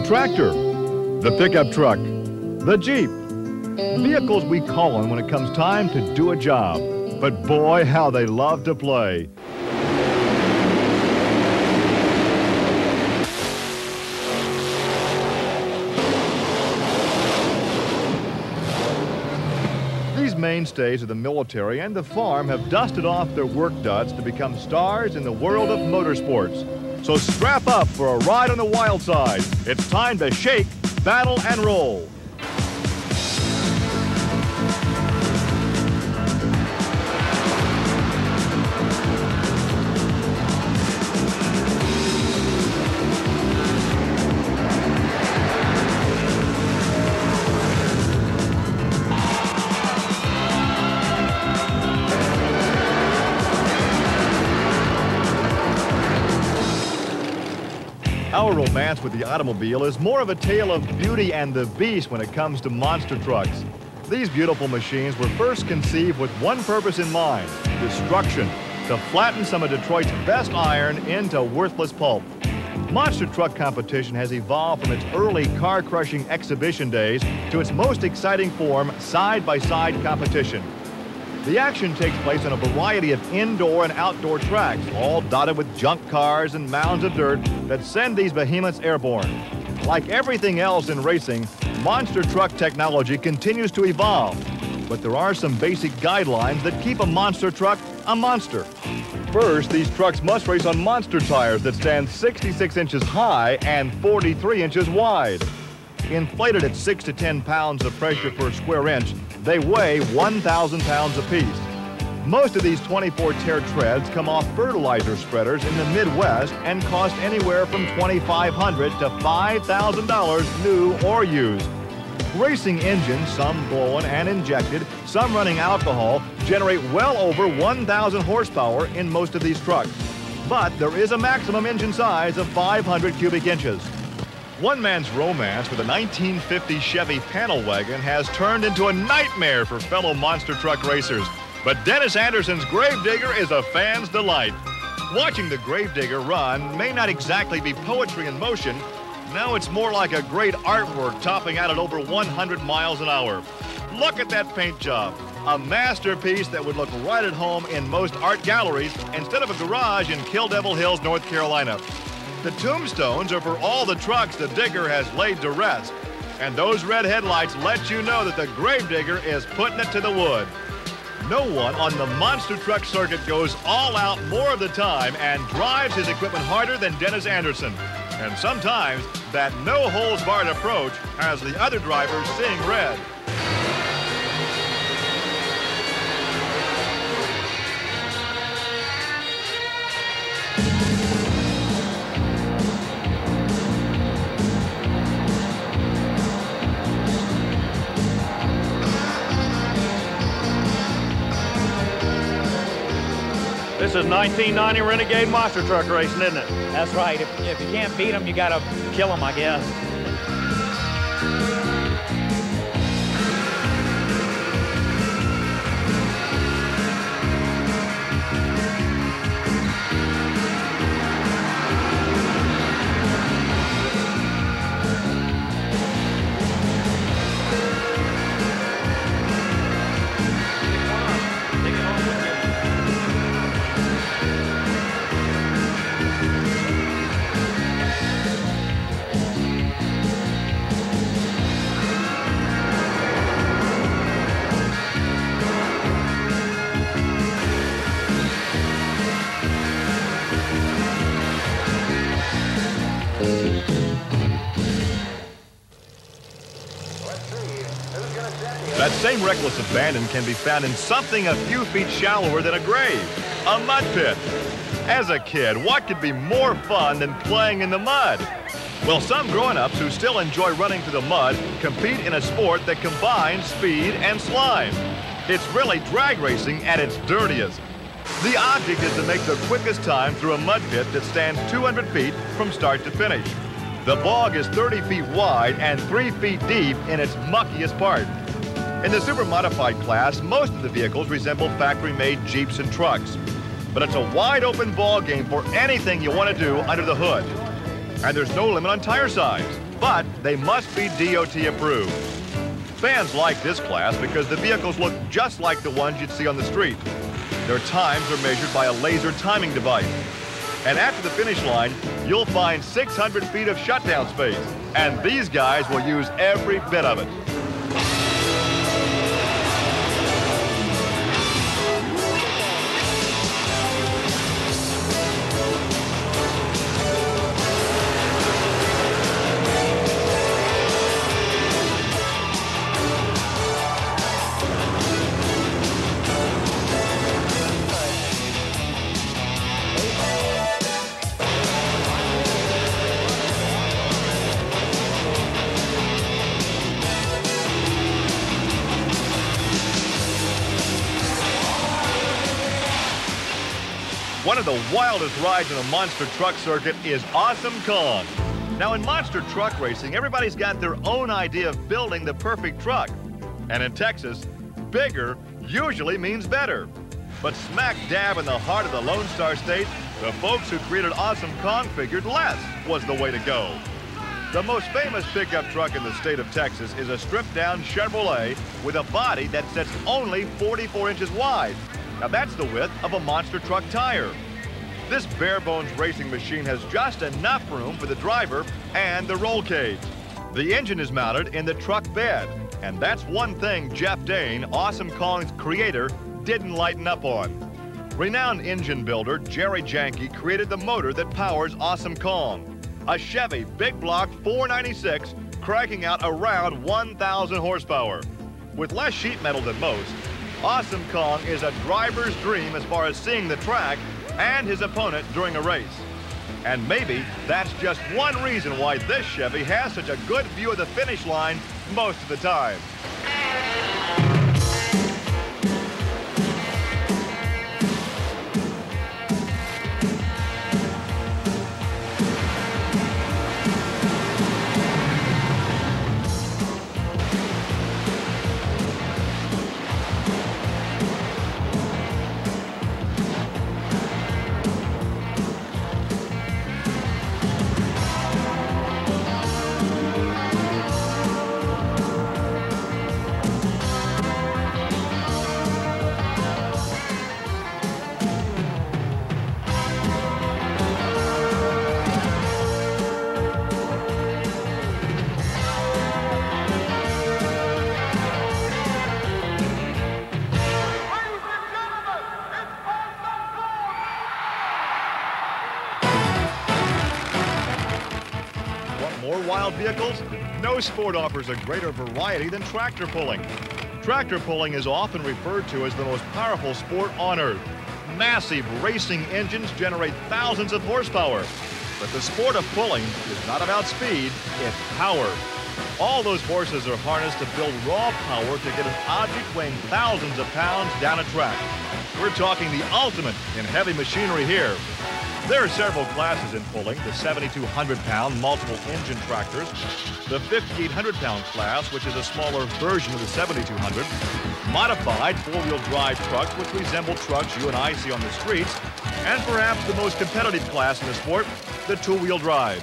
tractor, the pickup truck, the Jeep. Vehicles we call on when it comes time to do a job. But boy, how they love to play. These mainstays of the military and the farm have dusted off their work duds to become stars in the world of motorsports. So strap up for a ride on the wild side. It's time to shake, battle, and roll. Our romance with the automobile is more of a tale of Beauty and the Beast when it comes to monster trucks. These beautiful machines were first conceived with one purpose in mind: destruction, to flatten some of Detroit's best iron into worthless pulp. Monster truck competition has evolved from its early car-crushing exhibition days to its most exciting form, side-by-side competition. The action takes place on a variety of indoor and outdoor tracks, all dotted with junk cars and mounds of dirt that send these behemoths airborne. Like everything else in racing, monster truck technology continues to evolve. But there are some basic guidelines that keep a monster truck a monster. First, these trucks must race on monster tires that stand 66 inches high and 43 inches wide. Inflated at 6 to 10 pounds of pressure per square inch, they weigh 1,000 pounds apiece. Most of these 24-tare treads come off fertilizer spreaders in the Midwest and cost anywhere from $2,500 to $5,000 new or used. Racing engines, some blown and injected, some running alcohol, generate well over 1,000 horsepower in most of these trucks. But there is a maximum engine size of 500 cubic inches. One man's romance with a 1950 Chevy panel wagon has turned into a nightmare for fellow monster truck racers. But Dennis Anderson's Gravedigger is a fan's delight. Watching the Gravedigger run may not exactly be poetry in motion. No, it's more like a great artwork topping out at over 100 miles an hour. Look at that paint job. A masterpiece that would look right at home in most art galleries instead of a garage in Kill Devil Hills, North Carolina. The tombstones are for all the trucks the Digger has laid to rest. And those red headlights let you know that the Gravedigger is putting it to the wood. No one on the monster truck circuit goes all out more of the time and drives his equipment harder than Dennis Anderson. And sometimes that no-holds-barred approach has the other drivers seeing red. This is 1990 Renegade monster truck racing, isn't it? That's right. If you can't beat them, you got to kill them, I guess. That same reckless abandon can be found in something a few feet shallower than a grave, a mud pit. As a kid, what could be more fun than playing in the mud? Well, some grown-ups who still enjoy running through the mud compete in a sport that combines speed and slime. It's really drag racing at its dirtiest. The object is to make the quickest time through a mud pit that stands 200 feet from start to finish. The bog is 30 feet wide and 3 feet deep in its muckiest part. In the super modified class, most of the vehicles resemble factory-made Jeeps and trucks. But it's a wide-open ball game for anything you want to do under the hood. And there's no limit on tire size. but they must be DOT approved. Fans like this class because the vehicles look just like the ones you'd see on the street. Their times are measured by a laser timing device. And after the finish line, you'll find 600 feet of shutdown space. And these guys will use every bit of it. One of the wildest rides in the monster truck circuit is Awesome Kong. Now, in monster truck racing, everybody's got their own idea of building the perfect truck. And in Texas, bigger usually means better. But smack dab in the heart of the Lone Star State, the folks who created Awesome Kong figured less was the way to go. The most famous pickup truck in the state of Texas is a stripped-down Chevrolet with a body that sits only 44 inches wide. Now that's the width of a monster truck tire. This bare-bones racing machine has just enough room for the driver and the roll cage. The engine is mounted in the truck bed, and that's one thing Jeff Dane, Awesome Kong's creator, didn't lighten up on. Renowned engine builder Jerry Janke created the motor that powers Awesome Kong, a Chevy big block 496 cranking out around 1,000 horsepower. With less sheet metal than most, Awesome Kong is a driver's dream as far as seeing the track and his opponent during a race. And maybe that's just one reason why this Chevy has such a good view of the finish line most of the time. More wild vehicles? No sport offers a greater variety than tractor pulling. Tractor pulling is often referred to as the most powerful sport on earth. Massive racing engines generate thousands of horsepower. But the sport of pulling is not about speed, it's power. All those horses are harnessed to build raw power to get an object weighing thousands of pounds down a track. We're talking the ultimate in heavy machinery here. There are several classes in pulling: the 7,200-pound multiple engine tractors, the 5,800-pound class, which is a smaller version of the 7,200, modified four-wheel drive trucks, which resemble trucks you and I see on the streets, and perhaps the most competitive class in the sport, the two-wheel drive.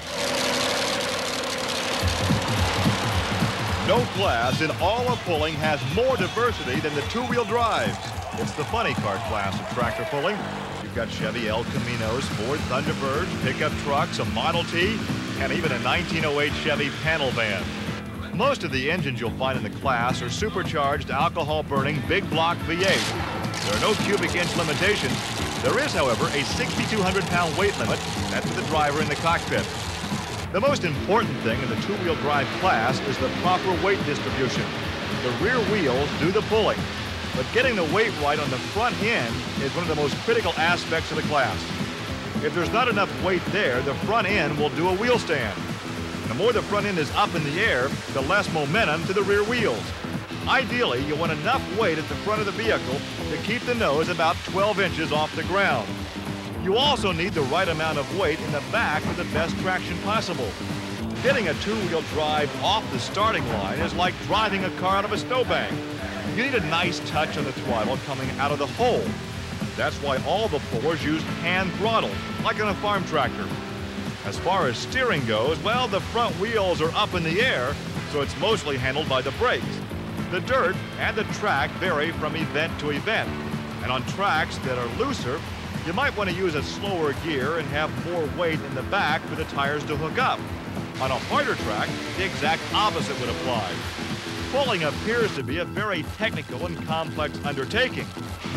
No class in all of pulling has more diversity than the two-wheel drives. It's the funny car class of tractor pulling. You've got Chevy El Caminos, Ford Thunderbirds, pickup trucks, a Model T, and even a 1908 Chevy panel van. Most of the engines you'll find in the class are supercharged, alcohol-burning, big block V8. There are no cubic inch limitations. There is, however, a 6,200-pound weight limit. That's for the driver in the cockpit. The most important thing in the two-wheel drive class is the proper weight distribution. The rear wheels do the pulling, but getting the weight right on the front end is one of the most critical aspects of the class. If there's not enough weight there, the front end will do a wheel stand. The more the front end is up in the air, the less momentum to the rear wheels. Ideally, you want enough weight at the front of the vehicle to keep the nose about 12 inches off the ground. You also need the right amount of weight in the back for the best traction possible. Getting a two-wheel drive off the starting line is like driving a car out of a snowbank. You need a nice touch on the throttle coming out of the hole. That's why all the pullers use hand throttle, like on a farm tractor. As far as steering goes, well, the front wheels are up in the air, so it's mostly handled by the brakes. The dirt and the track vary from event to event, and on tracks that are looser, you might want to use a slower gear and have more weight in the back for the tires to hook up. On a harder track, the exact opposite would apply. Pulling appears to be a very technical and complex undertaking,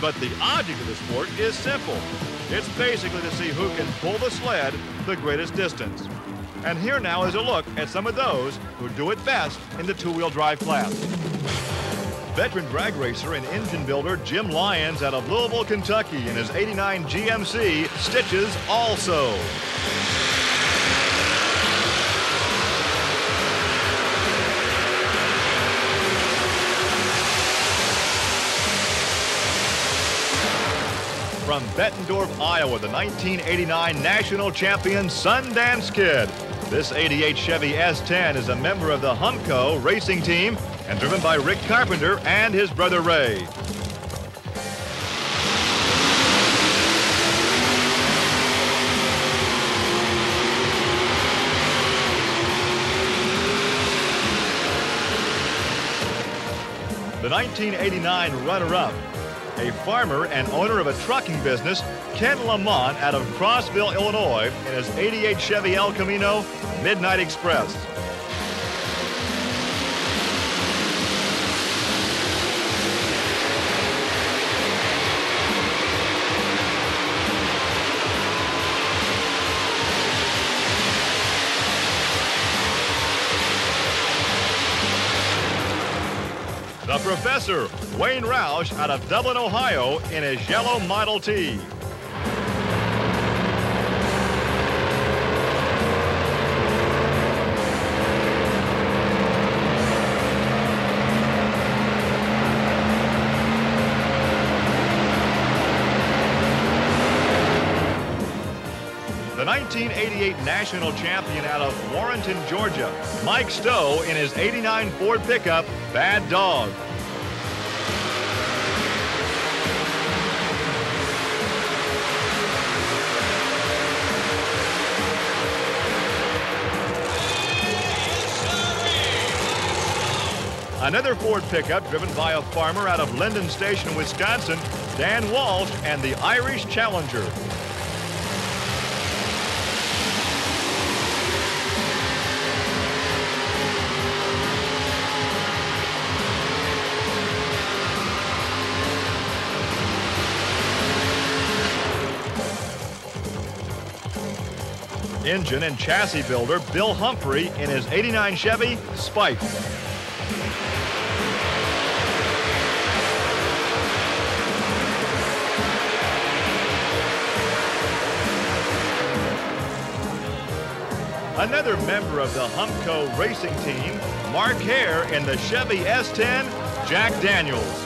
but the object of the sport is simple. It's basically to see who can pull the sled the greatest distance. And here now is a look at some of those who do it best in the two-wheel drive class. Veteran drag racer and engine builder Jim Lyons out of Louisville, Kentucky in his '89 GMC Stitches Also. From Bettendorf, Iowa, the 1989 national champion Sundance Kid. This '88 Chevy S10 is a member of the Humco racing team and driven by Rick Carpenter and his brother Ray. The 1989 runner-up, a farmer and owner of a trucking business, Ken Lamont out of Crossville, Illinois, in his '88 Chevy El Camino Midnight Express. The Professor, Wayne Roush out of Dublin, Ohio, in his yellow Model T. The 1988 national champion out of Warrenton, Georgia, Mike Stowe in his '89 Ford pickup, Bad Dog. Another Ford pickup driven by a farmer out of Linden Station, Wisconsin, Dan Walsh and the Irish Challenger. Engine and chassis builder Bill Humphrey in his '89 Chevy Spike. Another member of the Humco racing team, Mark Hare in the Chevy S10, Jack Daniels.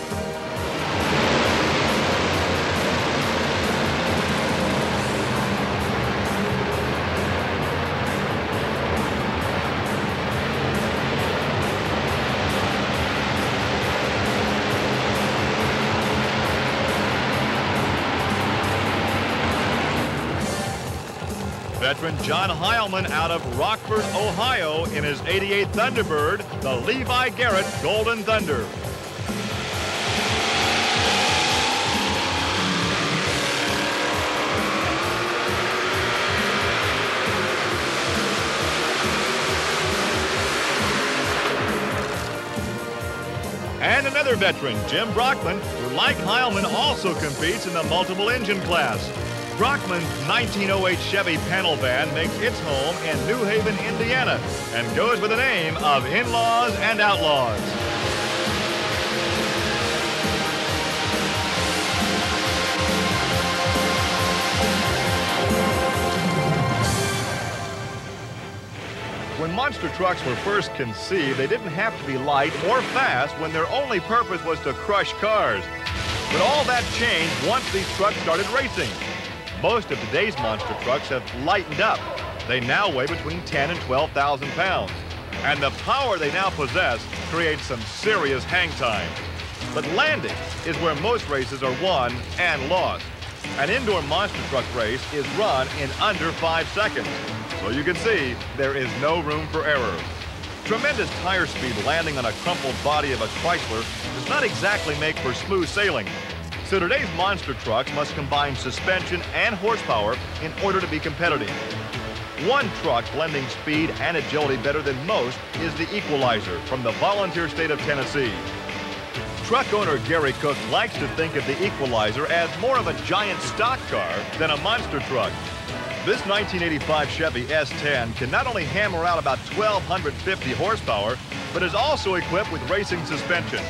Veteran John Heilman out of Rockford, Ohio in his '88 Thunderbird, the Levi Garrett Golden Thunder. And another veteran, Jim Brockman, who like Heilman also competes in the multiple engine class. Brockman's 1908 Chevy panel van makes its home in New Haven, Indiana, and goes by the name of In-Laws and Outlaws. When monster trucks were first conceived, they didn't have to be light or fast when their only purpose was to crush cars. But all that changed once these trucks started racing. Most of today's monster trucks have lightened up. They now weigh between 10 and 12,000 pounds. And the power they now possess creates some serious hang time. But landing is where most races are won and lost. An indoor monster truck race is run in under 5 seconds. So you can see there is no room for error. Tremendous tire speed landing on a crumpled body of a Chrysler does not exactly make for smooth sailing. So today's monster trucks must combine suspension and horsepower in order to be competitive. One truck blending speed and agility better than most is the Equalizer from the volunteer state of Tennessee. Truck owner Gary Cook likes to think of the Equalizer as more of a giant stock car than a monster truck. This 1985 Chevy S10 can not only hammer out about 1,250 horsepower, but is also equipped with racing suspension.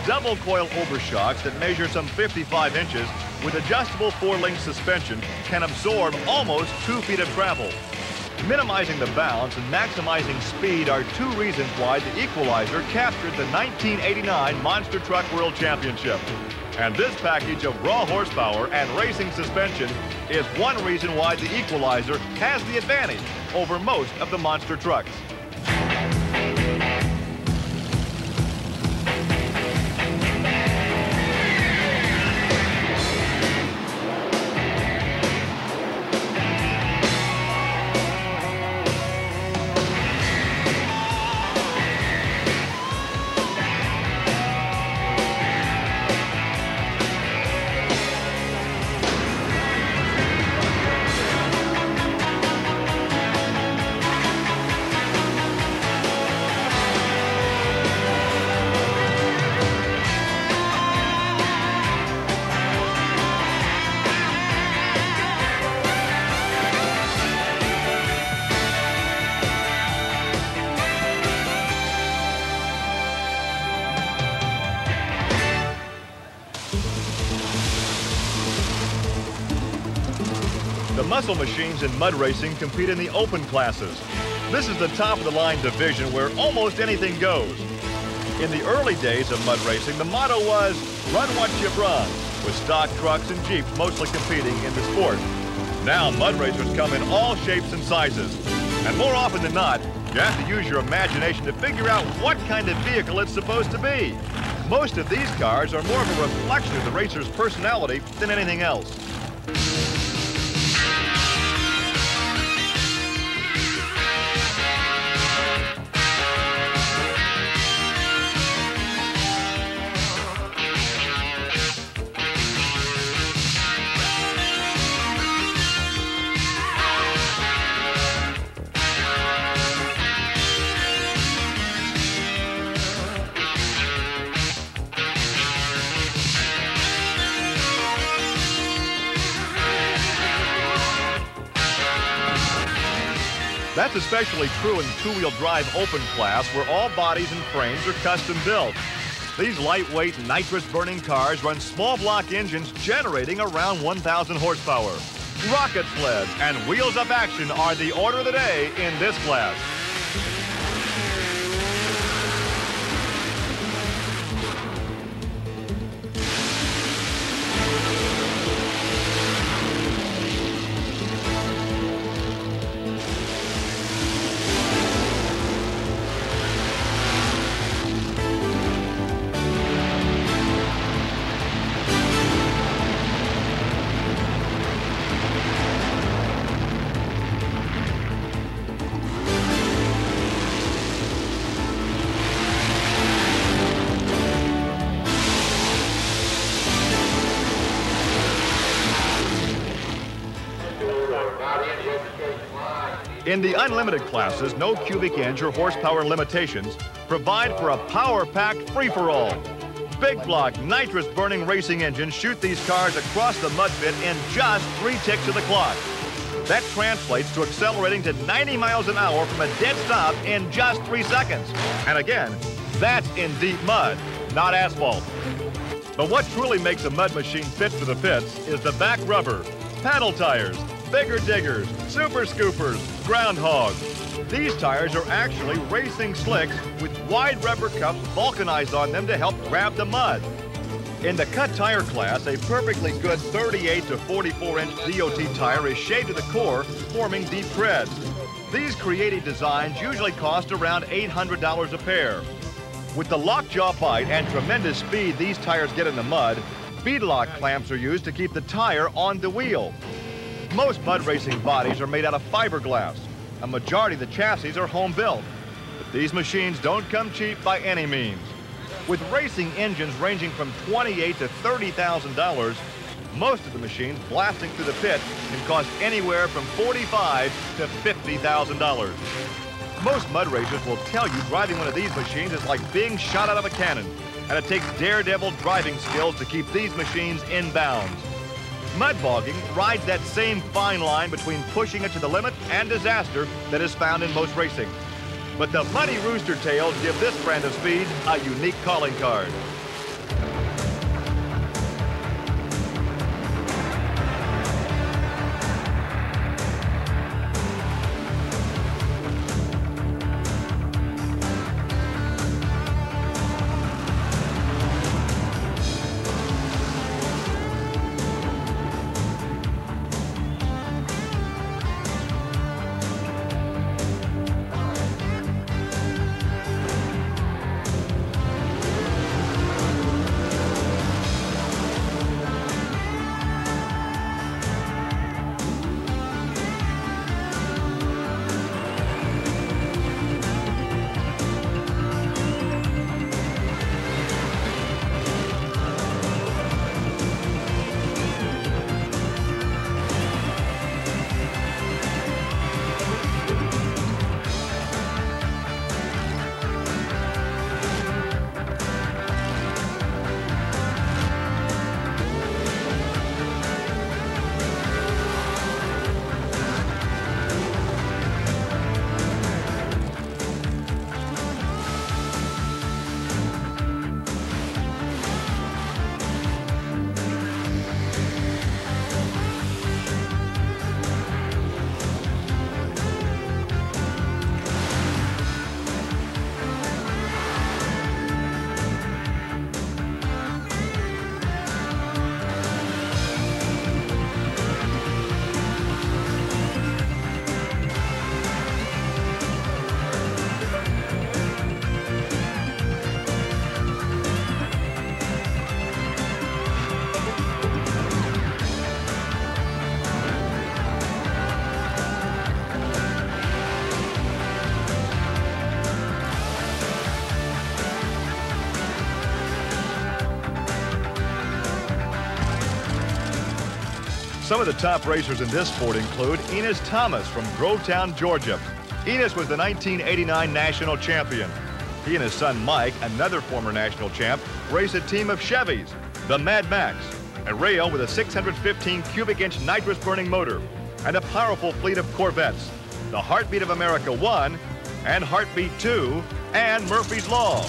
Double coil overshocks that measure some 55 inches with adjustable 4-link suspension can absorb almost 2 feet of travel. Minimizing the bounce and maximizing speed are two reasons why the Equalizer captured the 1989 Monster Truck World Championship. And this package of raw horsepower and racing suspension is one reason why the Equalizer has the advantage over most of the monster trucks. The muscle machines in mud racing compete in the open classes. This is the top-of-the-line division where almost anything goes. In the early days of mud racing, the motto was, run what you run, with stock trucks and Jeeps mostly competing in the sport. Now, mud racers come in all shapes and sizes. And more often than not, you have to use your imagination to figure out what kind of vehicle it's supposed to be. Most of these cars are more of a reflection of the racer's personality than anything else. That's especially true in the two-wheel drive open class where all bodies and frames are custom built. These lightweight, nitrous-burning cars run small block engines generating around 1,000 horsepower. Rocket sleds and wheels-up action are the order of the day in this class. In the unlimited classes, no cubic inch or horsepower limitations provide for a power-packed free-for-all. Big block, nitrous-burning racing engines shoot these cars across the mud pit in just 3 ticks of the clock. That translates to accelerating to 90 miles an hour from a dead stop in just 3 seconds. And again, that's in deep mud, not asphalt. But what truly makes a mud machine fit for the pits is the back rubber, paddle tires, bigger diggers, super scoopers, groundhogs. These tires are actually racing slicks with wide rubber cups vulcanized on them to help grab the mud. In the cut tire class, a perfectly good 38 to 44-inch DOT tire is shaved to the core, forming deep treads. These creative designs usually cost around $800 a pair. With the lockjaw bite and tremendous speed these tires get in the mud, beadlock clamps are used to keep the tire on the wheel. Most mud racing bodies are made out of fiberglass. A majority of the chassis are home built. But these machines don't come cheap by any means. With racing engines ranging from $28,000 to $30,000, most of the machines blasting through the pit can cost anywhere from $45,000 to $50,000. Most mud racers will tell you driving one of these machines is like being shot out of a cannon, and it takes daredevil driving skills to keep these machines in bounds. Mud bogging rides that same fine line between pushing it to the limit and disaster that is found in most racing. But the Muddy Rooster tails give this brand of speed a unique calling card. Some of the top racers in this sport include Enos Thomas from Grovetown, Georgia. Enos was the 1989 national champion. He and his son Mike, another former national champ, race a team of Chevys, the Mad Max, a rail with a 615 cubic inch nitrous burning motor, and a powerful fleet of Corvettes, the Heartbeat of America 1 and Heartbeat 2 and Murphy's Law.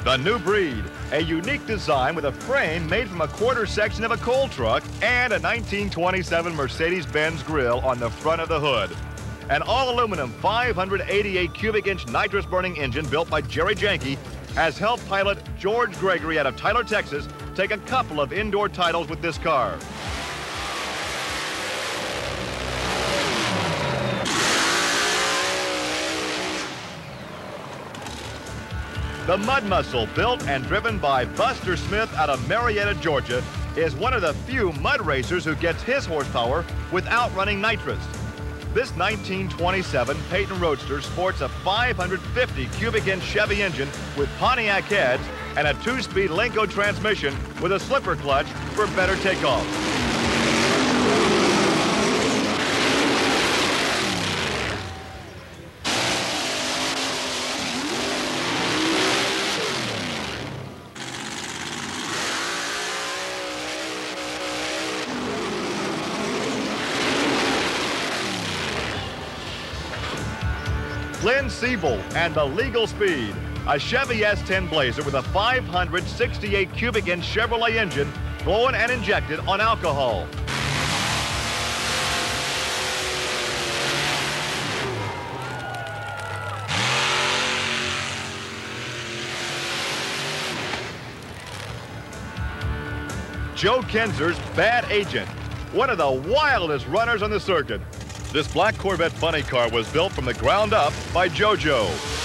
The New Breed, a unique design with a frame made from a quarter section of a coal truck and a 1927 Mercedes-Benz grille on the front of the hood. An all-aluminum 588 cubic inch nitrous burning engine built by Jerry Janke has helped pilot George Gregory out of Tyler, Texas, take a couple of indoor titles with this car. The Mud Muscle, built and driven by Buster Smith out of Marietta, Georgia, is one of the few mud racers who gets his horsepower without running nitrous. This 1927 Peyton Roadster sports a 550 cubic inch Chevy engine with Pontiac heads and a 2-speed Lenco transmission with a slipper clutch for better takeoff. Glenn Siebel and the Legal Speed, a Chevy S10 Blazer with a 568 cubic inch Chevrolet engine blown and injected on alcohol. Joe Kinzer's Bad Agent, one of the wildest runners on the circuit. This black Corvette funny car was built from the ground up by JoJo.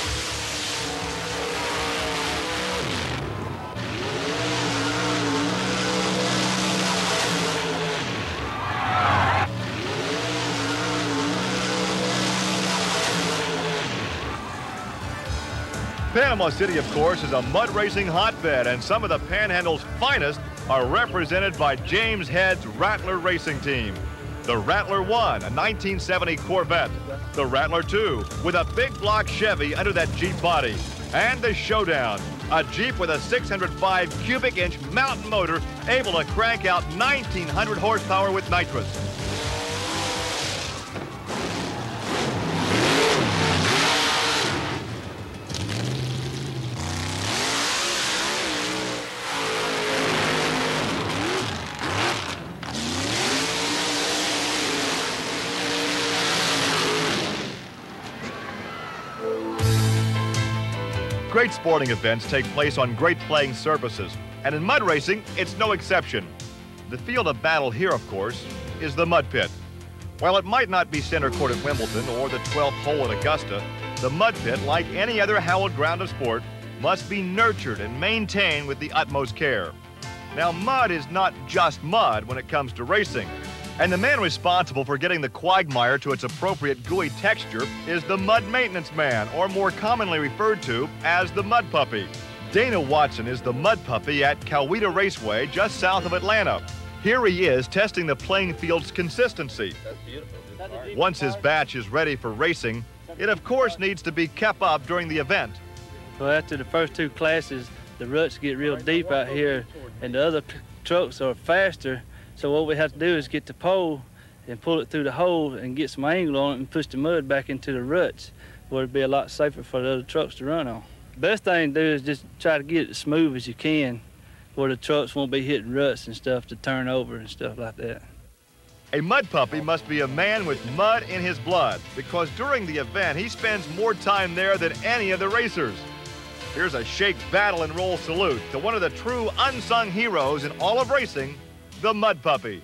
Panama City, of course, is a mud racing hotbed, and some of the Panhandle's finest are represented by James Head's Rattler racing team. The Rattler 1, a 1970 Corvette. The Rattler 2, with a big block Chevy under that Jeep body. And the Showdown, a Jeep with a 605 cubic inch mountain motor able to crank out 1,900 horsepower with nitrous. Great sporting events take place on great playing surfaces, and in mud racing, it's no exception. The field of battle here, of course, is the mud pit. While it might not be center court at Wimbledon or the 12th hole at Augusta, the mud pit, like any other hallowed ground of sport, must be nurtured and maintained with the utmost care. Now, mud is not just mud when it comes to racing. And the man responsible for getting the quagmire to its appropriate gooey texture is the mud maintenance man, or more commonly referred to as the mud puppy. Dana Watson is the mud puppy at Coweta Raceway just south of Atlanta. Here he is testing the playing field's consistency. That's beautiful. Once his batch is ready for racing, it of course needs to be kept up during the event. Well, after the first two classes, the ruts get real deep out here and the other trucks are faster. So what we have to do is get the pole and pull it through the hole and get some angle on it and push the mud back into the ruts where it'd be a lot safer for the other trucks to run on. Best thing to do is just try to get it as smooth as you can where the trucks won't be hitting ruts and stuff to turn over and stuff like that. A mud puppy must be a man with mud in his blood because during the event he spends more time there than any of the racers. Here's a shake, battle, and roll salute to one of the true unsung heroes in all of racing, the mud puppy.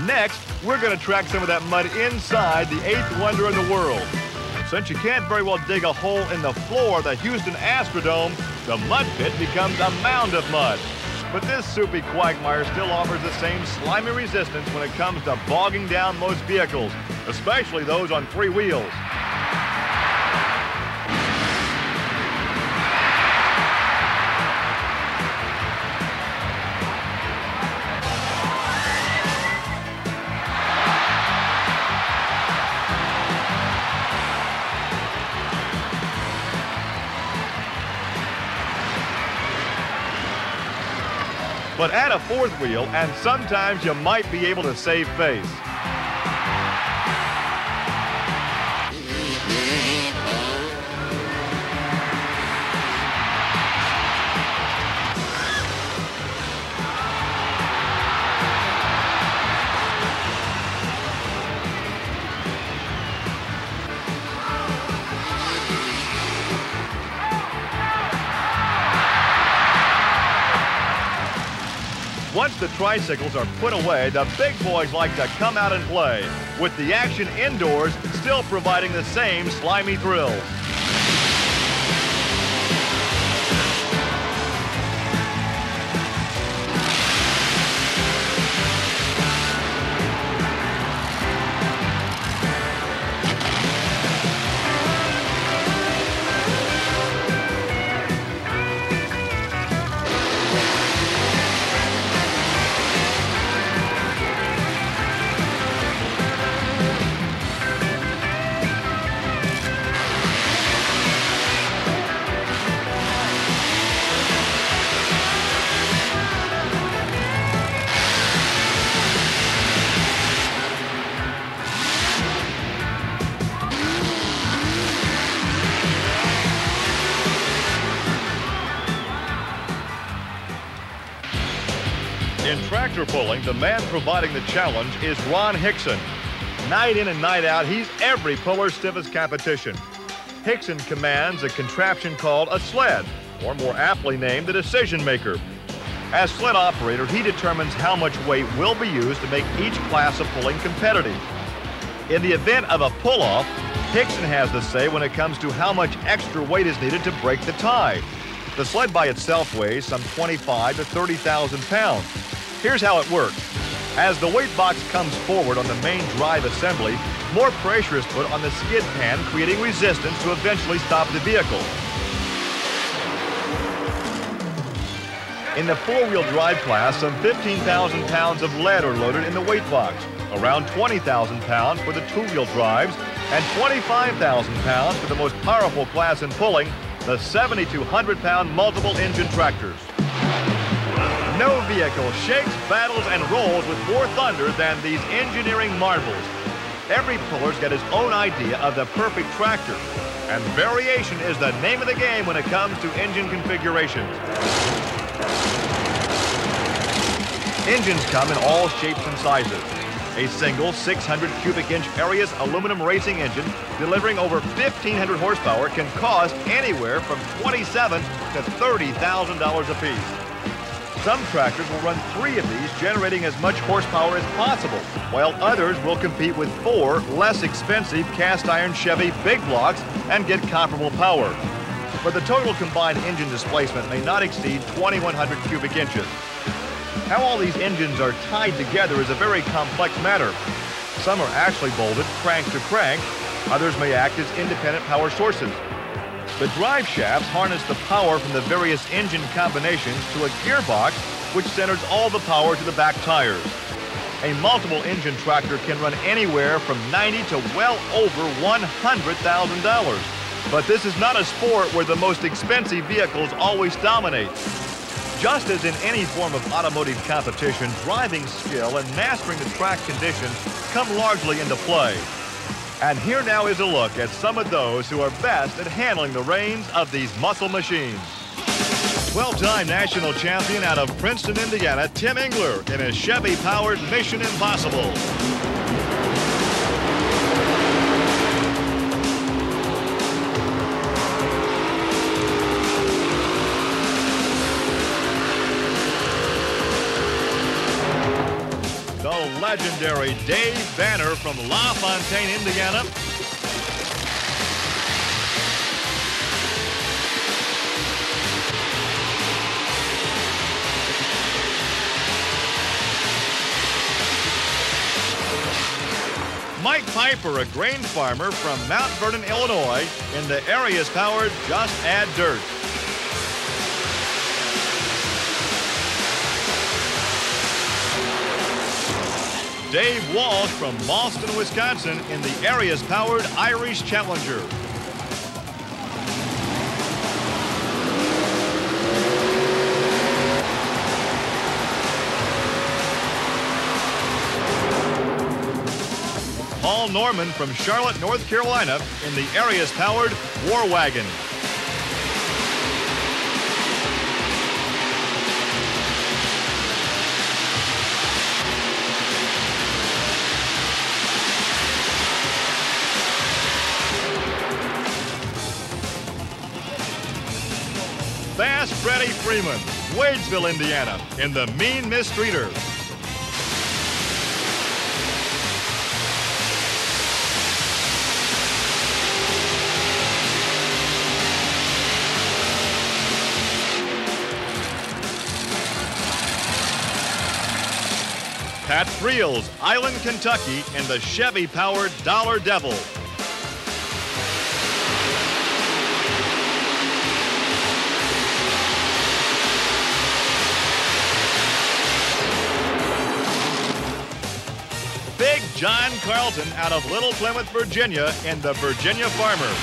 Next, we're going to track some of that mud inside the eighth wonder in the world. Since you can't very well dig a hole in the floor of the Houston Astrodome, the mud pit becomes a mound of mud. But this soupy quagmire still offers the same slimy resistance when it comes to bogging down most vehicles, especially those on three wheels. But add a fourth wheel, and sometimes you might be able to save face. Once the tricycles are put away, the big boys like to come out and play, with the action indoors still providing the same slimy thrills. In tractor pulling, the man providing the challenge is Ron Hickson. Night in and night out, he's every puller's stiffest competition. Hickson commands a contraption called a sled, or more aptly named the decision maker. As sled operator, he determines how much weight will be used to make each class of pulling competitive. In the event of a pull-off, Hickson has the say when it comes to how much extra weight is needed to break the tie. The sled by itself weighs some 25 to 30,000 pounds. Here's how it works. As the weight box comes forward on the main drive assembly, more pressure is put on the skid pan, creating resistance to eventually stop the vehicle. In the four-wheel drive class, some 15,000 pounds of lead are loaded in the weight box, around 20,000 pounds for the two-wheel drives, and 25,000 pounds for the most powerful class in pulling, the 7,200-pound multiple-engine tractors. No vehicle shakes, battles, and rolls with more thunder than these engineering marvels. Every puller's got his own idea of the perfect tractor, and variation is the name of the game when it comes to engine configuration. Engines come in all shapes and sizes. A single 600 cubic inch Arias aluminum racing engine delivering over 1,500 horsepower can cost anywhere from $27,000 to $30,000 apiece. Some tractors will run 3 of these, generating as much horsepower as possible, while others will compete with 4 less expensive cast iron Chevy big blocks and get comparable power. But the total combined engine displacement may not exceed 2,100 cubic inches. How all these engines are tied together is a very complex matter. Some are actually bolted crank to crank. Others may act as independent power sources. The drive shafts harness the power from the various engine combinations to a gearbox which centers all the power to the back tires. A multiple engine tractor can run anywhere from $90,000 to well over $100,000. But this is not a sport where the most expensive vehicles always dominate. Just as in any form of automotive competition, driving skill and mastering the track conditions come largely into play. And here now is a look at some of those who are best at handling the reins of these muscle machines. 12-time national champion out of Princeton, Indiana, Tim Engler in his Chevy-powered Mission Impossible. The legendary Dave Banner from LaFontaine, Indiana. Mike Piper, a grain farmer from Mount Vernon, Illinois, in the Arias-powered Just Add Dirt. Dave Walsh from Boston, Wisconsin, in the Arias-powered Irish Challenger. Paul Norman from Charlotte, North Carolina, in the Arias-powered War Wagon. Fast Freddie Freeman, Wadesville, Indiana, in the Mean Mistreater. Pat Friels, Island, Kentucky, in the Chevy-powered Dollar Devil. Big John Carlton out of Little Plymouth, Virginia, in the Virginia Farmer.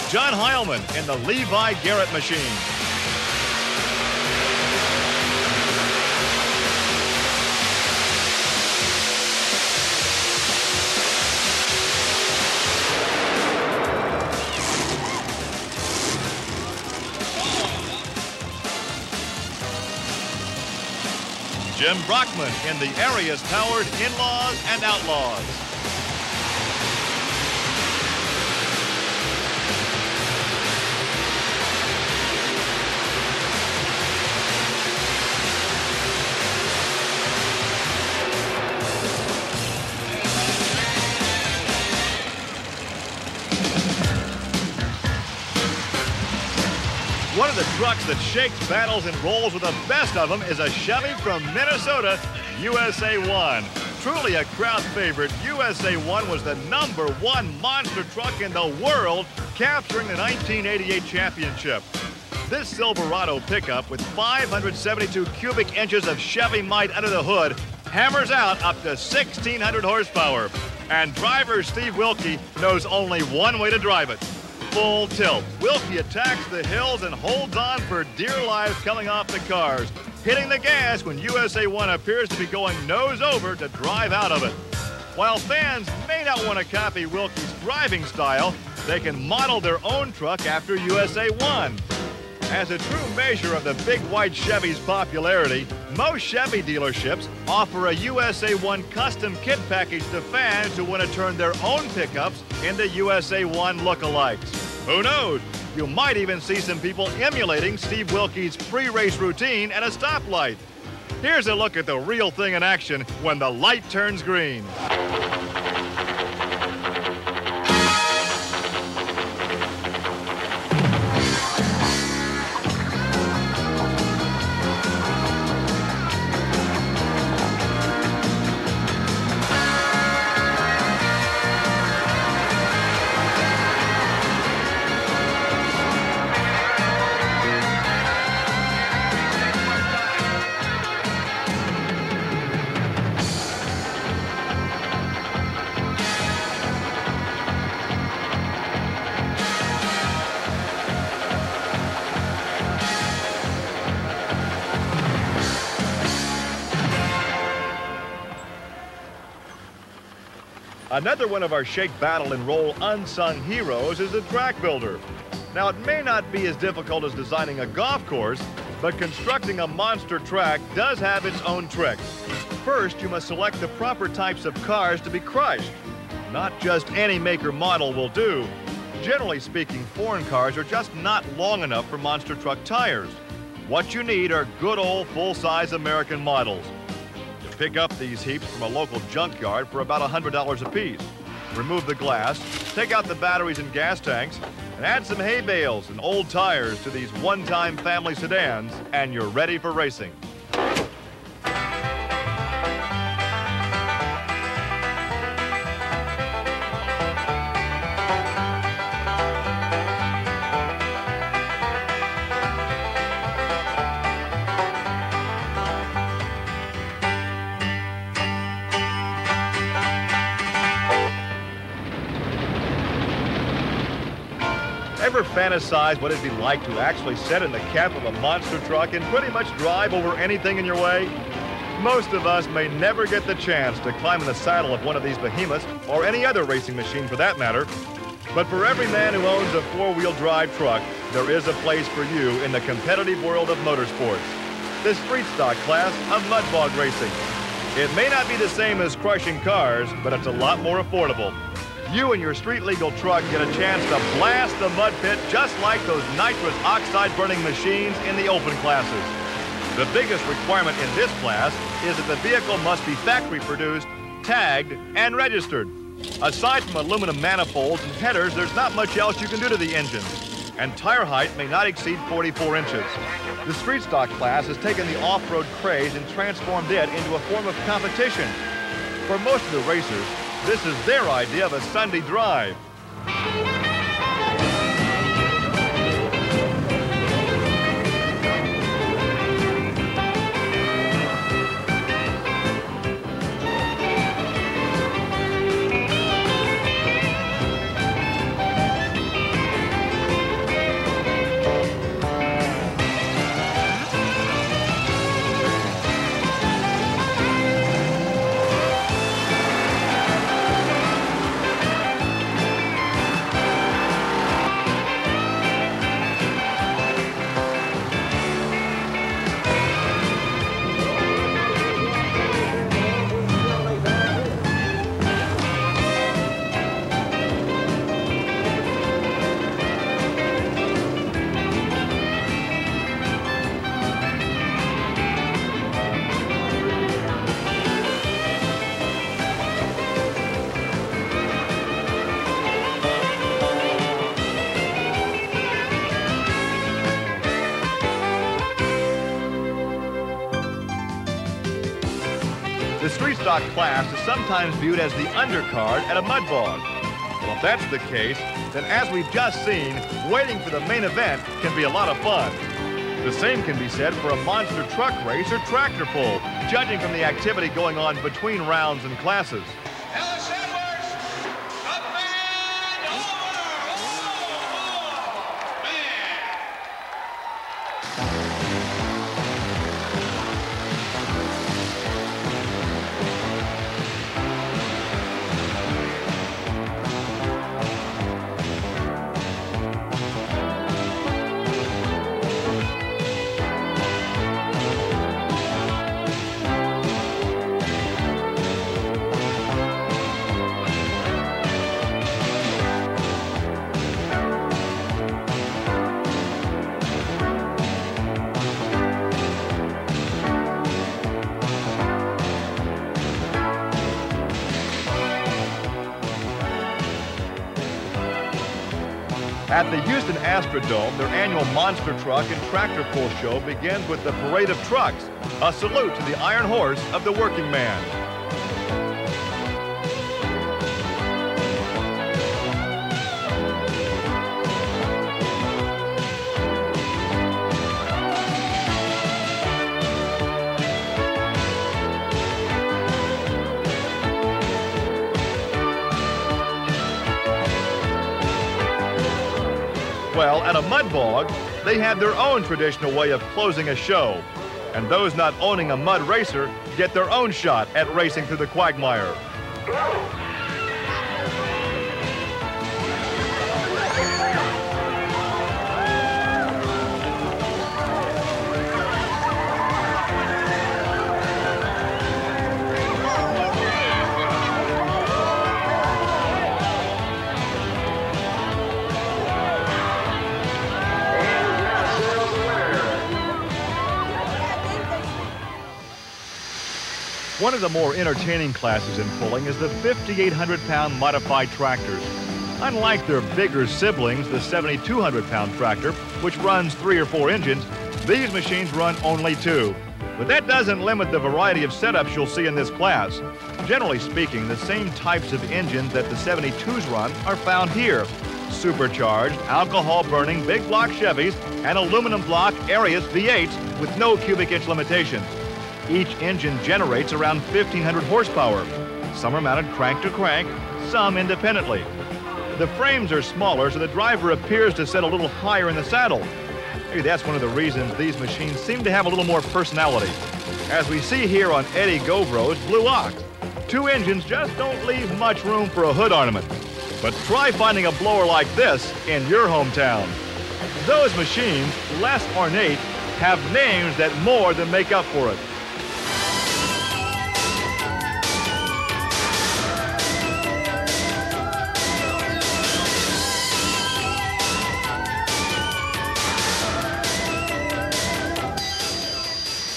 John Heilman in the Levi Garrett machine. Jim Brockman in the Arias-powered In-Laws and Outlaws. One of the trucks that shakes, battles, and rolls with the best of them is a Chevy from Minnesota, USA 1. Truly a crowd favorite, USA 1 was the #1 monster truck in the world, capturing the 1988 championship. This Silverado pickup with 572 cubic inches of Chevy might under the hood hammers out up to 1,600 horsepower. And driver Steve Wilkie knows only one way to drive it. Full tilt. Wilkie attacks the hills and holds on for dear life coming off the cars, hitting the gas when USA 1 appears to be going nose over to drive out of it. While fans may not want to copy Wilkie's driving style, they can model their own truck after USA 1. As a true measure of the big white Chevy's popularity, most Chevy dealerships offer a USA 1 custom kit package to fans who want to turn their own pickups into USA 1 lookalikes. Who knows? You might even see some people emulating Steve Wilkie's pre-race routine at a stoplight. Here's a look at the real thing in action when the light turns green. Another one of our shake, battle, and roll unsung heroes is the track builder. Now, it may not be as difficult as designing a golf course, but constructing a monster track does have its own tricks. First, you must select the proper types of cars to be crushed. Not just any make or model will do. Generally speaking, foreign cars are just not long enough for monster truck tires. What you need are good old full-size American models. Pick up these heaps from a local junkyard for about $100 a piece. Remove the glass, take out the batteries and gas tanks, and add some hay bales and old tires to these one-time family sedans, and you're ready for racing. Ever fantasize what it'd be like to actually sit in the cab of a monster truck and pretty much drive over anything in your way? Most of us may never get the chance to climb in the saddle of one of these behemoths, or any other racing machine for that matter. But for every man who owns a four-wheel drive truck, there is a place for you in the competitive world of motorsports. The street stock class of mud bog racing. It may not be the same as crushing cars, but it's a lot more affordable. You and your street-legal truck get a chance to blast the mud pit just like those nitrous oxide burning machines in the open classes. The biggest requirement in this class is that the vehicle must be factory produced, tagged, and registered. Aside from aluminum manifolds and headers, there's not much else you can do to the engine. And tire height may not exceed 44 inches. The street stock class has taken the off-road craze and transformed it into a form of competition. For most of the racers, this is their idea of a Sunday drive. The street stock class is sometimes viewed as the undercard at a mud bog. Well, if that's the case, then as we've just seen, waiting for the main event can be a lot of fun. The same can be said for a monster truck race or tractor pull, judging from the activity going on between rounds and classes. Ellis Edwards, up and over! Oh, man! At the Houston Astrodome, their annual monster truck and tractor pull show begins with the parade of trucks, a salute to the iron horse of the working man. Well, at a mud bog, they had their own traditional way of closing a show. And those not owning a mud racer get their own shot at racing through the quagmire. One of the more entertaining classes in pulling is the 5,800-pound modified tractors. Unlike their bigger siblings, the 7,200-pound tractor, which runs 3 or 4 engines, these machines run only 2. But that doesn't limit the variety of setups you'll see in this class. Generally speaking, the same types of engines that the 72s run are found here. Supercharged, alcohol-burning big block Chevys and aluminum block Arias V8s with no cubic inch limitations. Each engine generates around 1,500 horsepower. Some are mounted crank to crank, some independently. The frames are smaller, so the driver appears to sit a little higher in the saddle. Maybe that's one of the reasons these machines seem to have a little more personality. As we see here on Eddie Govro's Blue Ox, 2 engines just don't leave much room for a hood ornament. But try finding a blower like this in your hometown. Those machines, less ornate, have names that more than make up for it.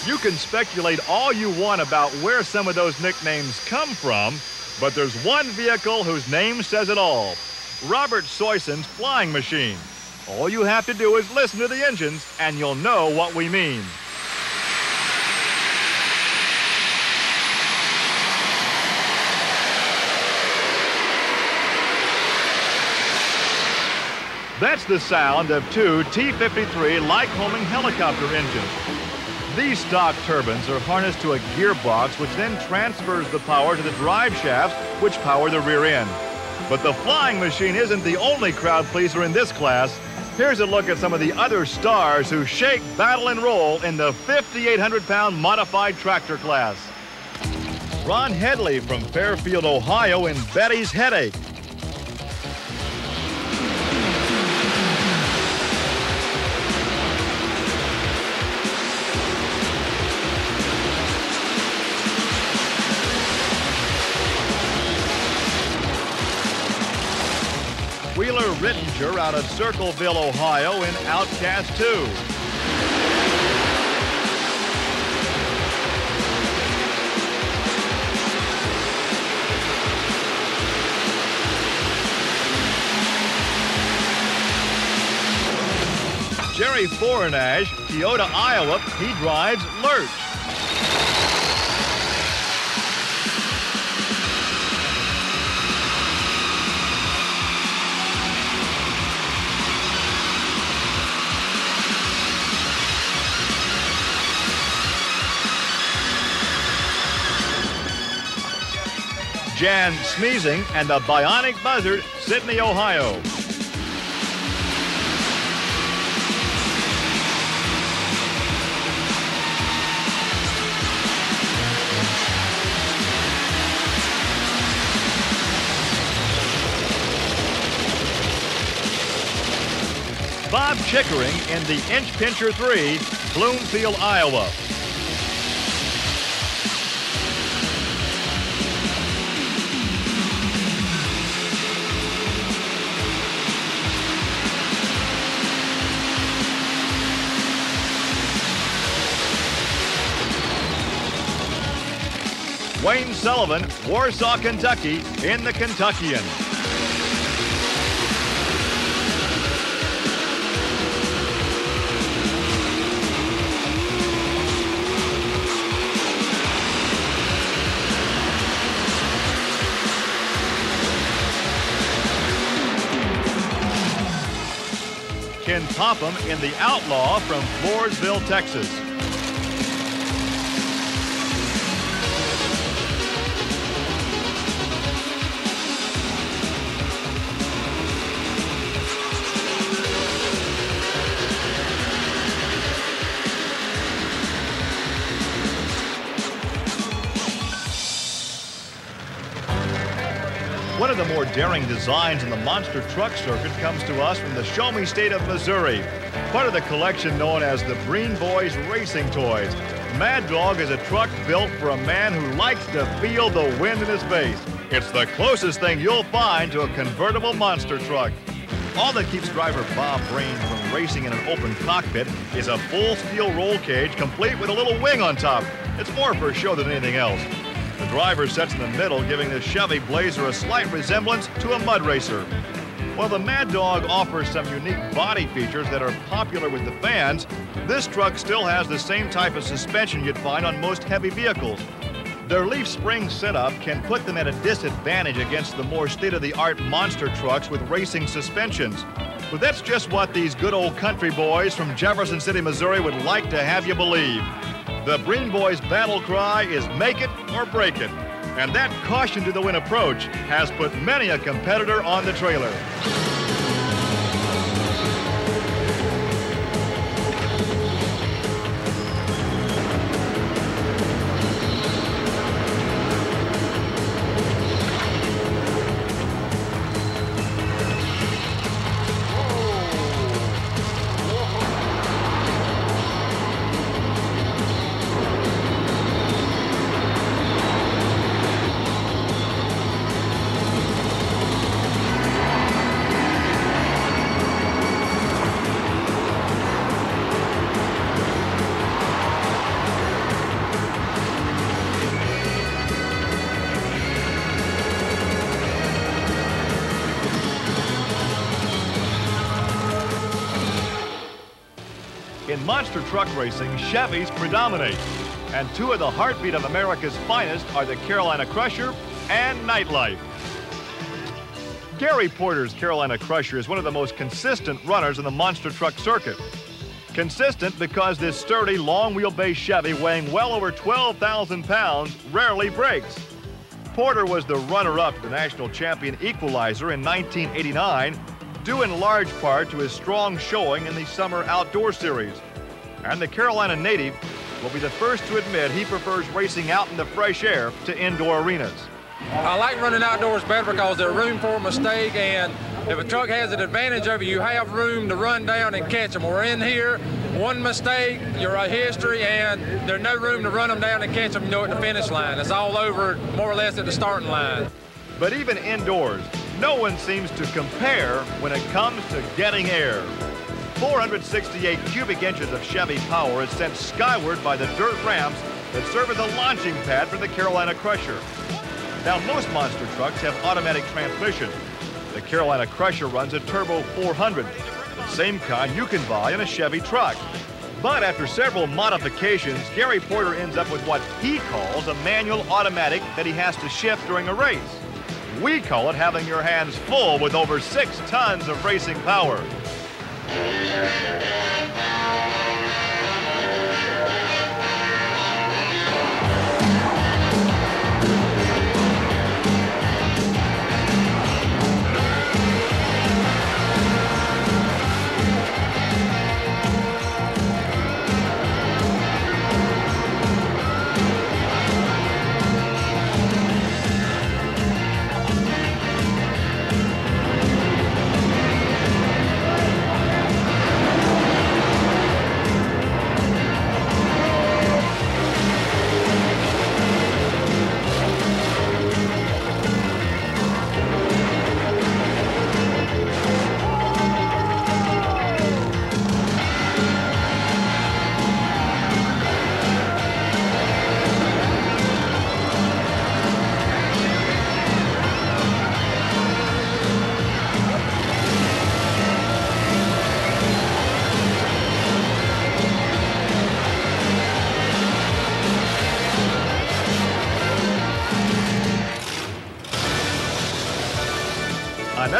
You can speculate all you want about where some of those nicknames come from, but there's one vehicle whose name says it all. Robert Soyson's Flying Machine. All you have to do is listen to the engines and you'll know what we mean. That's the sound of 2 T-53 Lycoming helicopter engines. These stock turbines are harnessed to a gearbox which then transfers the power to the drive shafts which power the rear end. But the Flying Machine isn't the only crowd pleaser in this class. Here's a look at some of the other stars who shake, battle, and roll in the 5,800-pound modified tractor class. Ron Headley from Fairfield, Ohio in Betty's Headache. Wheeler Rittinger out of Circleville, Ohio in Outcast 2. Jerry Forenash, Keota, Iowa, he drives Lurch. Jan Smeezing and the Bionic Buzzard, Sydney, Ohio. Bob Chickering in the Inch Pincher 3, Bloomfield, Iowa. Wayne Sullivan, Warsaw, Kentucky, in the Kentuckian. Ken Popham in the Outlaw from Floresville, Texas. One of the more daring designs in the monster truck circuit comes to us from the Show Me State of Missouri, part of the collection known as the Breen Boys Racing Toys. Mad Dog is a truck built for a man who likes to feel the wind in his face. It's the closest thing you'll find to a convertible monster truck. All that keeps driver Bob Breen from racing in an open cockpit is a full steel roll cage complete with a little wing on top. It's more for show than anything else. The driver sits in the middle, giving the Chevy Blazer a slight resemblance to a mud racer. While the Mad Dog offers some unique body features that are popular with the fans, this truck still has the same type of suspension you'd find on most heavy vehicles. Their leaf spring setup can put them at a disadvantage against the more state-of-the-art monster trucks with racing suspensions. But that's just what these good old country boys from Jefferson City, Missouri would like to have you believe. The Breen Boys' battle cry is make it or break it. And that caution to the wind approach has put many a competitor on the trailer. In monster truck racing, Chevys predominate. And two of the heartbeat of America's finest are the Carolina Crusher and Nightlife. Gary Porter's Carolina Crusher is one of the most consistent runners in the monster truck circuit. Consistent because this sturdy, long wheelbase Chevy weighing well over 12,000 pounds rarely breaks. Porter was the runner-up to the national champion Equalizer in 1989, due in large part to his strong showing in the Summer Outdoor Series. And the Carolina native will be the first to admit he prefers racing out in the fresh air to indoor arenas. I like running outdoors better because there's room for a mistake, and if a truck has an advantage over you, have room to run down and catch them. We're in here, one mistake, you're a history, and there's no room to run them down and catch them, at the finish line. It's all over more or less at the starting line. But even indoors, no one seems to compare when it comes to getting air. 468 cubic inches of Chevy power is sent skyward by the dirt ramps that serve as a launching pad for the Carolina Crusher. Now, most monster trucks have automatic transmission. The Carolina Crusher runs a Turbo 400, the same kind you can buy in a Chevy truck. But after several modifications, Gary Porter ends up with what he calls a manual automatic that he has to shift during a race. We call it having your hands full with over 6 tons of racing power.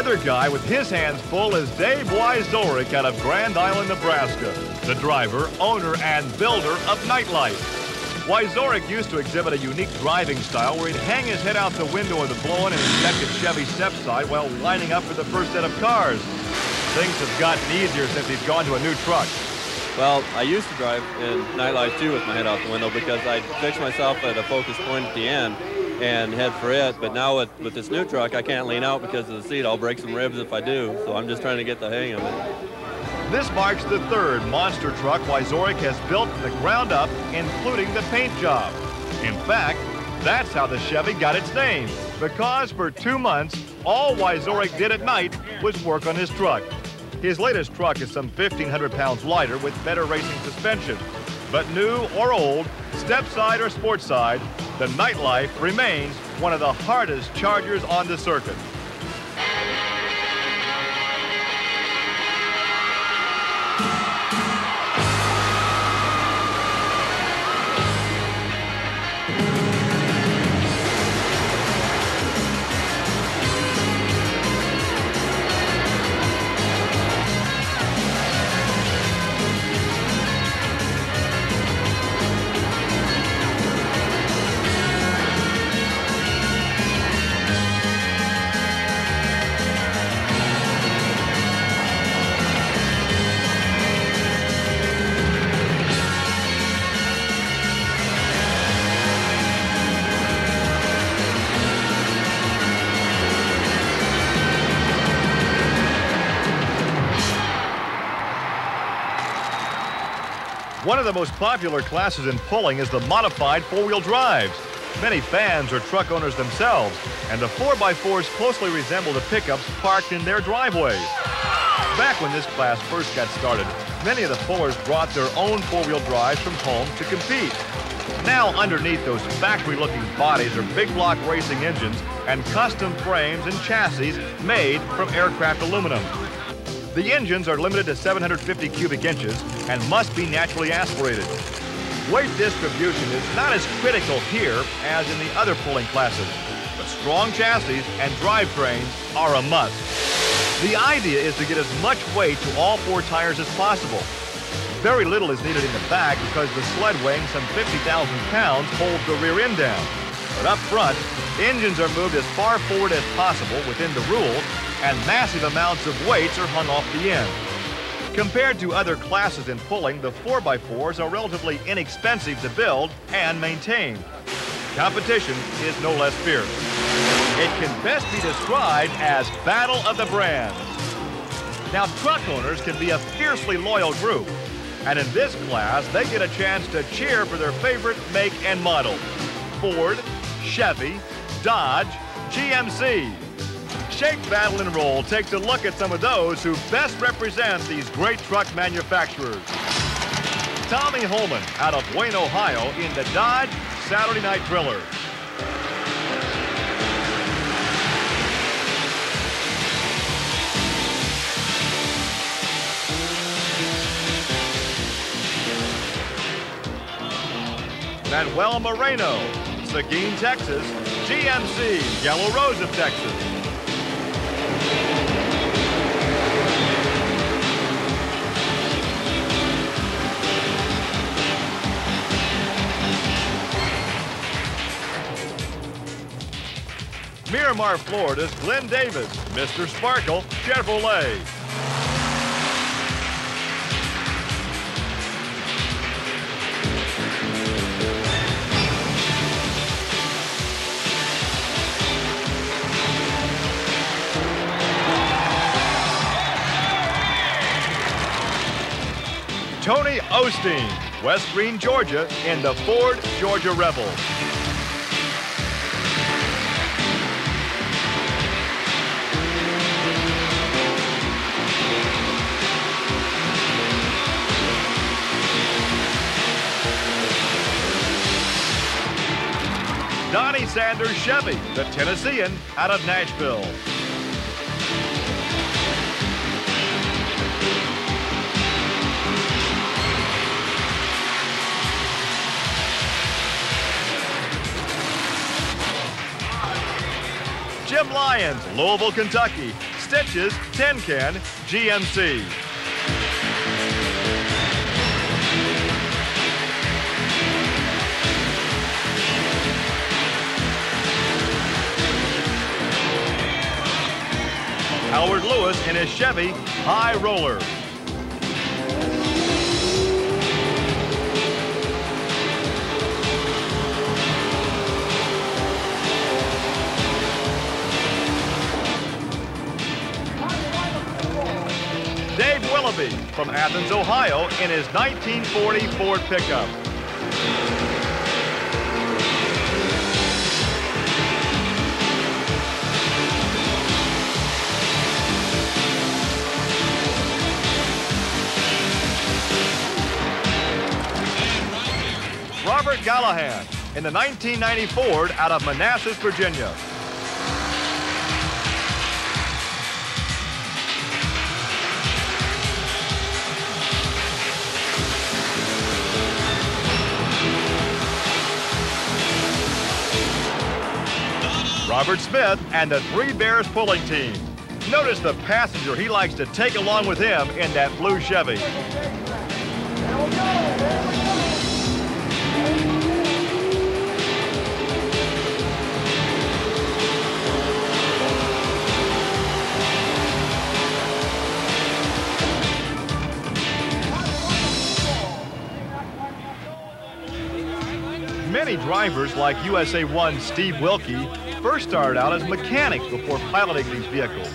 Another guy with his hands full is Dave Wyzorek out of Grand Island, Nebraska, the driver, owner, and builder of Nightlife. Wyzorek used to exhibit a unique driving style where he'd hang his head out the window of the blow-in and inspect a Chevy step side while lining up for the first set of cars. Things have gotten easier since he's gone to a new truck. Well, I used to drive in Nightlife too with my head out the window because I'd fix myself at a focus point at the end and head for it. But now with this new truck, I can't lean out because of the seat. I'll break some ribs if I do. So I'm just trying to get the hang of it. This marks the third monster truck Wyzorek has built from the ground up, including the paint job. In fact, that's how the Chevy got its name, because for 2 months, all Wyzorek did at night was work on his truck. His latest truck is some 1,500 pounds lighter with better racing suspension. But new or old, step side or sports side, the Nightlife remains one of the hardest chargers on the circuit. One of the most popular classes in pulling is the modified four-wheel drives. Many fans are truck owners themselves, and the 4x4s closely resemble the pickups parked in their driveways. Back when this class first got started, many of the pullers brought their own four-wheel drives from home to compete. Now, underneath those factory-looking bodies are big block racing engines and custom frames and chassis made from aircraft aluminum. The engines are limited to 750 cubic inches and must be naturally aspirated. Weight distribution is not as critical here as in the other pulling classes, but strong chassis and drivetrains are a must. The idea is to get as much weight to all four tires as possible. Very little is needed in the back because the sled weighing some 50,000 pounds holds the rear end down. But up front, engines are moved as far forward as possible within the rules, and massive amounts of weights are hung off the end. Compared to other classes in pulling, the 4x4s are relatively inexpensive to build and maintain. Competition is no less fierce. It can best be described as Battle of the Brands. Now, truck owners can be a fiercely loyal group, and in this class, they get a chance to cheer for their favorite make and model: Ford, Chevy, Dodge, GMC. Shake, Battle, and Roll takes a look at some of those who best represent these great truck manufacturers. Tommy Holman out of Wayne, Ohio in the Dodge Saturday Night Driller. Manuel Moreno, Seguin, Texas, GMC, Yellow Rose of Texas. Miramar, Florida's Glenn Davis, Mr. Sparkle, Chevrolet. Tony Osteen, West Green, Georgia, in the Ford Georgia Rebel. Donnie Sanders Chevy, the Tennessean out of Nashville. Jim Lyons, Louisville, Kentucky, Stitches Tin Can GMC. Howard Lewis in his Chevy High Roller. Dave Willoughby from Athens, Ohio in his 1940 Ford pickup. Robert Gallahan in the 1990 Ford out of Manassas, Virginia. Robert Smith and the Three Bears pulling team. Notice the passenger he likes to take along with him in that blue Chevy. Many drivers like USA 1 Steve Wilkie first started out as mechanics before piloting these vehicles.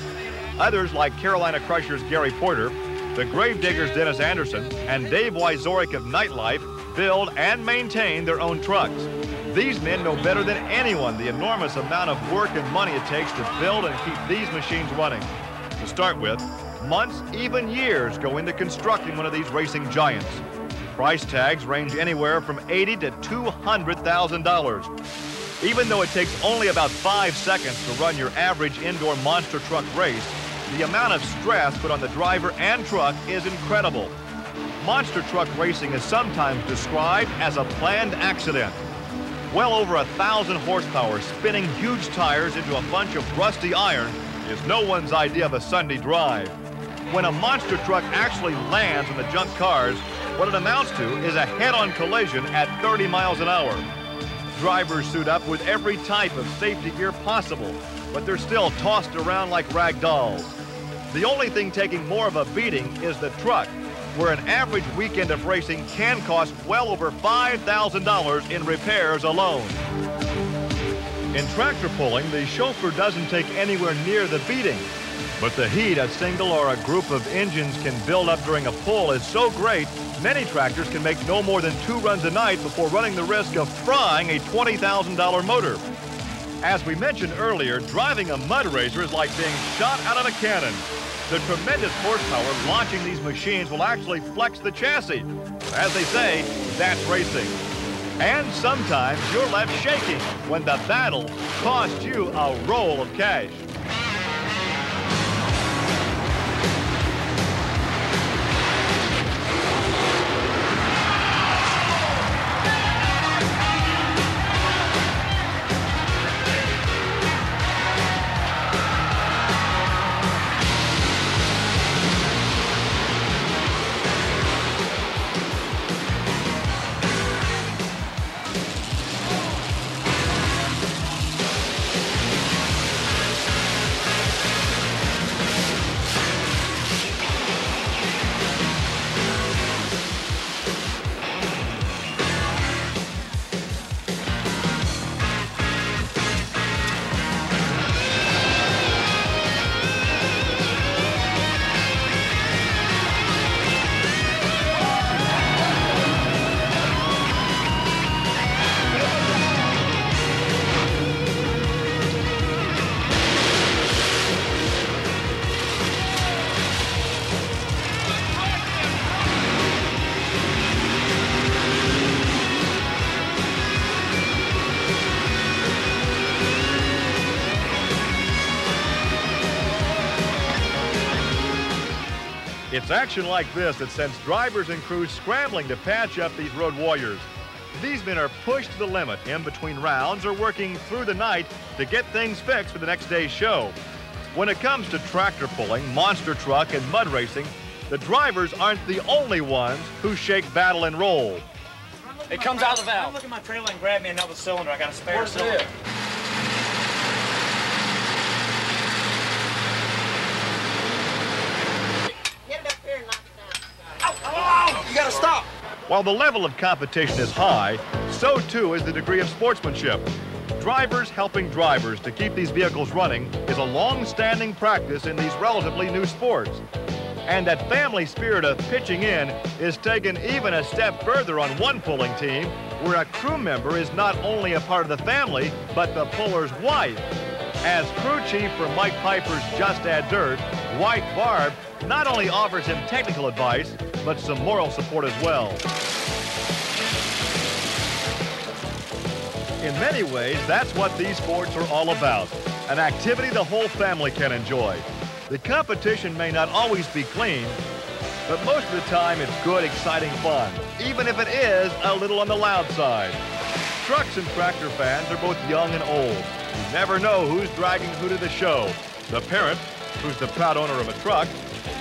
Others like Carolina Crushers Gary Porter, the Gravediggers Dennis Anderson, and Dave Wyzorek of Nightlife build and maintain their own trucks. These men know better than anyone the enormous amount of work and money it takes to build and keep these machines running. To start with, months, even years go into constructing one of these racing giants. Price tags range anywhere from $80,000 to $200,000. Even though it takes only about 5 seconds to run your average indoor monster truck race, the amount of stress put on the driver and truck is incredible. Monster truck racing is sometimes described as a planned accident. Well over 1,000 horsepower spinning huge tires into a bunch of rusty iron is no one's idea of a Sunday drive. When a monster truck actually lands on the junk cars, what it amounts to is a head-on collision at 30 miles an hour. Drivers suit up with every type of safety gear possible, but they're still tossed around like rag dolls. The only thing taking more of a beating is the truck, where an average weekend of racing can cost well over $5,000 in repairs alone. In tractor pulling, the chauffeur doesn't take anywhere near the beating, but the heat a single or a group of engines can build up during a pull is so great, many tractors can make no more than 2 runs a night before running the risk of frying a $20,000 motor. As we mentioned earlier, driving a mud racer is like being shot out of a cannon. The tremendous horsepower launching these machines will actually flex the chassis. As they say, that's racing. And sometimes you're left shaking when the battle costs you a roll of cash. It's action like this that sends drivers and crews scrambling to patch up these road warriors. These men are pushed to the limit in between rounds or working through the night to get things fixed for the next day's show. When it comes to tractor pulling, monster truck, and mud racing, the drivers aren't the only ones who shake, battle, and roll. It comes out of the valve. Look at my trailer and grab me another cylinder. I got a spare cylinder. Get it up here and knock it down. Oh, you gotta stop. While the level of competition is high, so too is the degree of sportsmanship. Drivers helping drivers to keep these vehicles running is a long-standing practice in these relatively new sports. And that family spirit of pitching in is taken even a step further on one pulling team, where a crew member is not only a part of the family, but the puller's wife. As crew chief for Mike Piper's Just Add Dirt, wife Barb not only offers him technical advice, but some moral support as well. In many ways, that's what these sports are all about, an activity the whole family can enjoy. The competition may not always be clean, but most of the time it's good, exciting fun, even if it is a little on the loud side. Trucks and tractor fans are both young and old. You never know who's dragging who to the show. The parent, who's the proud owner of a truck,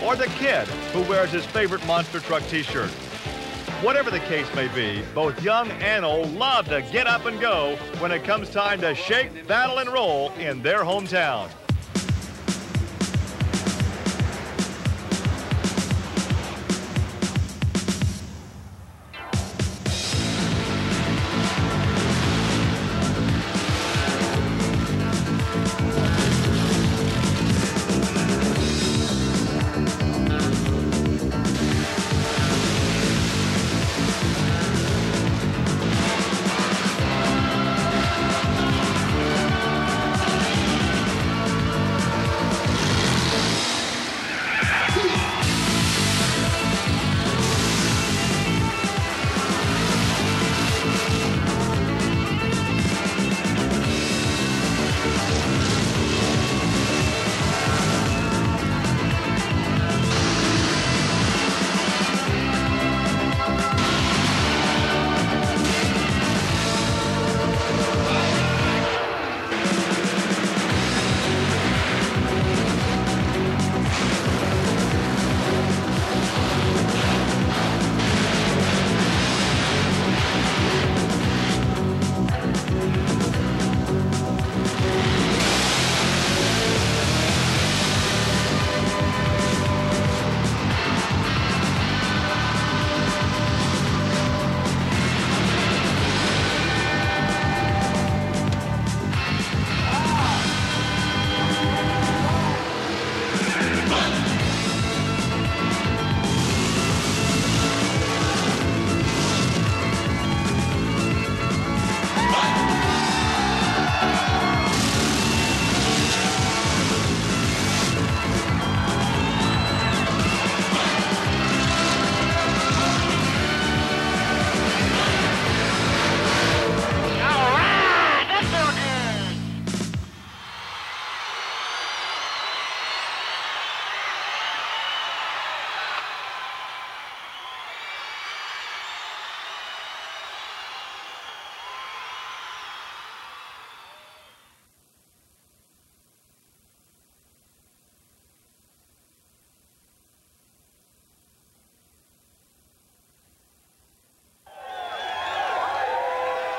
or the kid who wears his favorite monster truck t-shirt. Whatever the case may be, both young and old love to get up and go when it comes time to shake, battle, and roll in their hometown.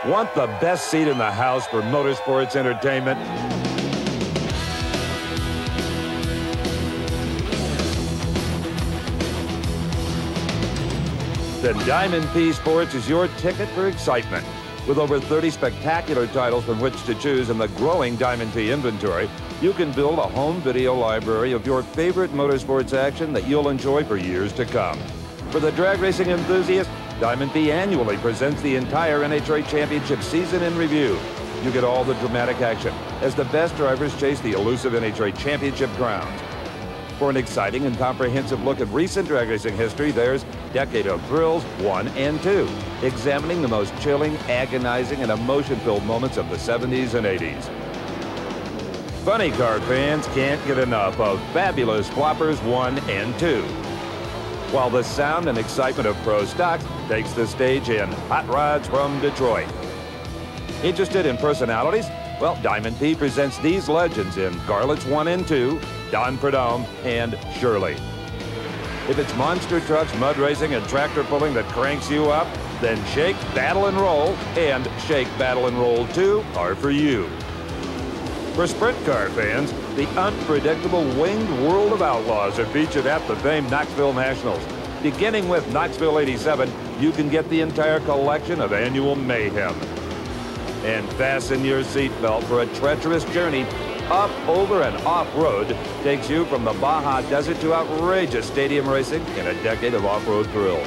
Want the best seat in the house for motorsports entertainment? Then Diamond P Sports is your ticket for excitement. With over 30 spectacular titles from which to choose in the growing Diamond P inventory, you can build a home video library of your favorite motorsports action that you'll enjoy for years to come. For the drag racing enthusiast, Diamond P annually presents the entire NHRA Championship season in review. You get all the dramatic action as the best drivers chase the elusive NHRA Championship crowns. For an exciting and comprehensive look at recent drag racing history, there's Decade of Thrills 1 and 2, examining the most chilling, agonizing, and emotion-filled moments of the 70s and 80s. Funny car fans can't get enough of Fabulous Floppers 1 and 2. While the sound and excitement of Pro Stocks takes the stage in Hot Rods from Detroit. Interested in personalities? Well, Diamond P presents these legends in Garlits 1 and 2, Don Prudhomme, and Shirley. If it's monster trucks, mud racing, and tractor pulling that cranks you up, then Shake, Battle, and Roll and Shake, Battle, and Roll 2 are for you. For sprint car fans, the unpredictable winged World of Outlaws are featured at the famed Knoxville Nationals. Beginning with Knoxville 87, you can get the entire collection of annual mayhem. And fasten your seatbelt for a treacherous journey up, over, and off-road takes you from the Baja Desert to outrageous stadium racing in a decade of off-road thrills.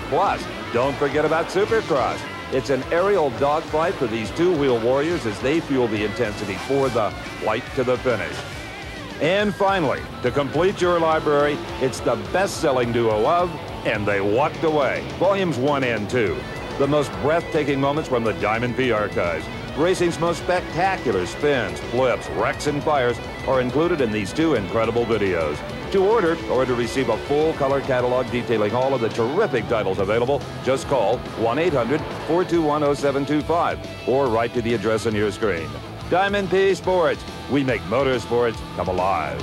Plus, don't forget about Supercross. It's an aerial dogfight for these two-wheel warriors as they fuel the intensity for the flight to the finish. And finally, to complete your library, it's the best-selling duo of And They Walked Away, Volumes 1 and 2. The most breathtaking moments from the Diamond P archives. Racing's most spectacular spins, flips, wrecks, and fires are included in these two incredible videos. To order or to receive a full color catalog detailing all of the terrific titles available, just call 1-800-421-0725 or write to the address on your screen. Diamond P Sports. We make motorsports come alive.